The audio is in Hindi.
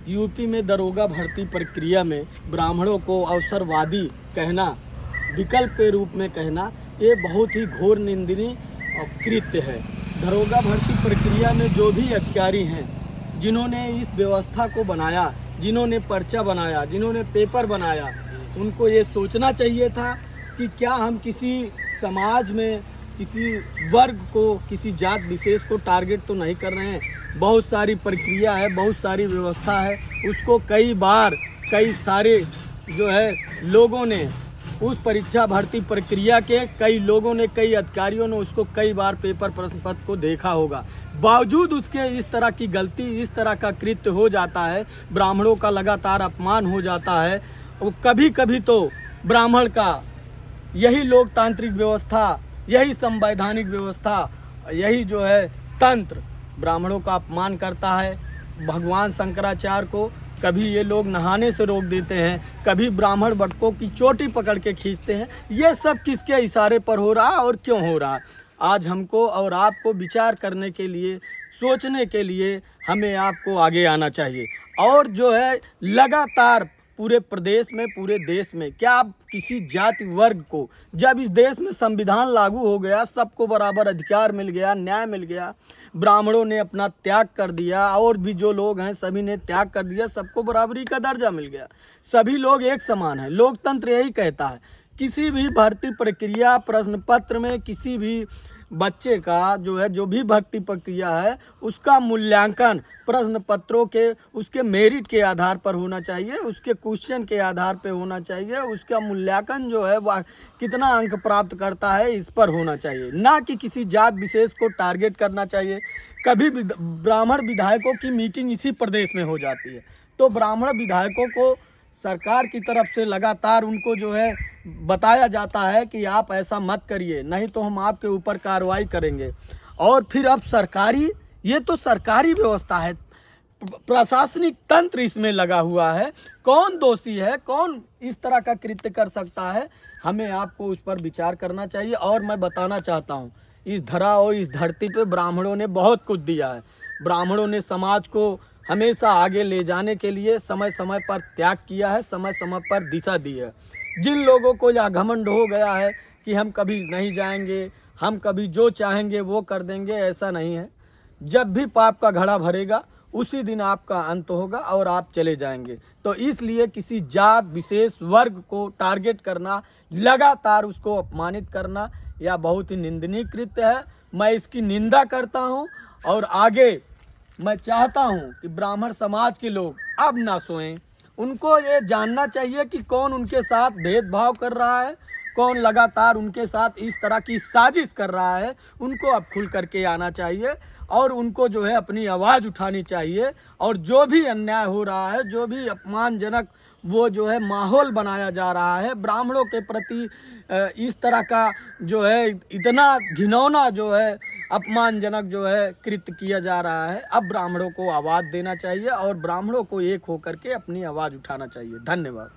यूपी में दरोगा भर्ती प्रक्रिया में ब्राह्मणों को अवसरवादी कहना, विकल्प के रूप में कहना, ये बहुत ही घोर निंदनीय कृत्य है। दरोगा भर्ती प्रक्रिया में जो भी अधिकारी हैं, जिन्होंने इस व्यवस्था को बनाया, जिन्होंने पर्चा बनाया, जिन्होंने पेपर बनाया, उनको ये सोचना चाहिए था कि क्या हम किसी समाज में किसी वर्ग को, किसी जात विशेष को टारगेट तो नहीं कर रहे हैं। बहुत सारी प्रक्रिया है, बहुत सारी व्यवस्था है, उसको कई बार कई सारे जो है लोगों ने, उस परीक्षा भर्ती प्रक्रिया के कई लोगों ने, कई अधिकारियों ने उसको कई बार पेपर प्रश्न पत्र को देखा होगा। बावजूद उसके इस तरह की गलती, इस तरह का कृत्य हो जाता है, ब्राह्मणों का लगातार अपमान हो जाता है। वो कभी कभी तो ब्राह्मण का यही लोकतांत्रिक व्यवस्था, यही संवैधानिक व्यवस्था, यही जो है तंत्र ब्राह्मणों का अपमान करता है। भगवान शंकराचार्य को कभी ये लोग नहाने से रोक देते हैं, कभी ब्राह्मण बटकों की चोटी पकड़ के खींचते हैं। ये सब किसके इशारे पर हो रहा है और क्यों हो रहा है? आज हमको और आपको विचार करने के लिए, सोचने के लिए हमें आपको आगे आना चाहिए। और जो है लगातार पूरे प्रदेश में, पूरे देश में, क्या आप किसी जाति वर्ग को, जब इस देश में संविधान लागू हो गया, सबको बराबर अधिकार मिल गया, न्याय मिल गया, ब्राह्मणों ने अपना त्याग कर दिया, और भी जो लोग हैं सभी ने त्याग कर दिया, सबको बराबरी का दर्जा मिल गया, सभी लोग एक समान हैं। लोकतंत्र यही कहता है। किसी भी भर्ती प्रक्रिया, प्रश्न पत्र में किसी भी बच्चे का जो है, जो भी भर्ती प्रक्रिया है, उसका मूल्यांकन प्रश्न पत्रों के, उसके मेरिट के आधार पर होना चाहिए, उसके क्वेश्चन के आधार पर होना चाहिए, उसका मूल्यांकन जो है वह कितना अंक प्राप्त करता है इस पर होना चाहिए, ना कि किसी जात विशेष को टारगेट करना चाहिए। कभी ब्राह्मण विधायकों की मीटिंग इसी प्रदेश में हो जाती है, तो ब्राह्मण विधायकों को सरकार की तरफ से लगातार उनको जो है बताया जाता है कि आप ऐसा मत करिए, नहीं तो हम आपके ऊपर कार्रवाई करेंगे। और फिर अब सरकारी, ये तो सरकारी व्यवस्था है, प्रशासनिक तंत्र इसमें लगा हुआ है। कौन दोषी है, कौन इस तरह का कृत्य कर सकता है? हमें आपको उस पर विचार करना चाहिए। और मैं बताना चाहता हूँ, इस धरा और इस धरती पे ब्राह्मणों ने बहुत कुछ दिया है। ब्राह्मणों ने समाज को हमेशा आगे ले जाने के लिए समय समय पर त्याग किया है, समय समय पर दिशा दी है। जिन लोगों को यह घमंड हो गया है कि हम कभी नहीं जाएंगे, हम कभी जो चाहेंगे वो कर देंगे, ऐसा नहीं है। जब भी पाप का घड़ा भरेगा, उसी दिन आपका अंत होगा और आप चले जाएंगे। तो इसलिए किसी जात विशेष वर्ग को टारगेट करना, लगातार उसको अपमानित करना, यह बहुत ही निंदनीय कृत्य है। मैं इसकी निंदा करता हूँ। और आगे मैं चाहता हूँ कि ब्राह्मण समाज के लोग अब ना सोएं। उनको ये जानना चाहिए कि कौन उनके साथ भेदभाव कर रहा है, कौन लगातार उनके साथ इस तरह की साजिश कर रहा है। उनको अब खुल करके आना चाहिए और उनको जो है अपनी आवाज़ उठानी चाहिए। और जो भी अन्याय हो रहा है, जो भी अपमानजनक वो जो है माहौल बनाया जा रहा है ब्राह्मणों के प्रति, इस तरह का जो है इतना घिनौना जो है अपमानजनक जो है कृत्य किया जा रहा है, अब ब्राह्मणों को आवाज़ देना चाहिए और ब्राह्मणों को एक होकर के अपनी आवाज़ उठाना चाहिए। धन्यवाद।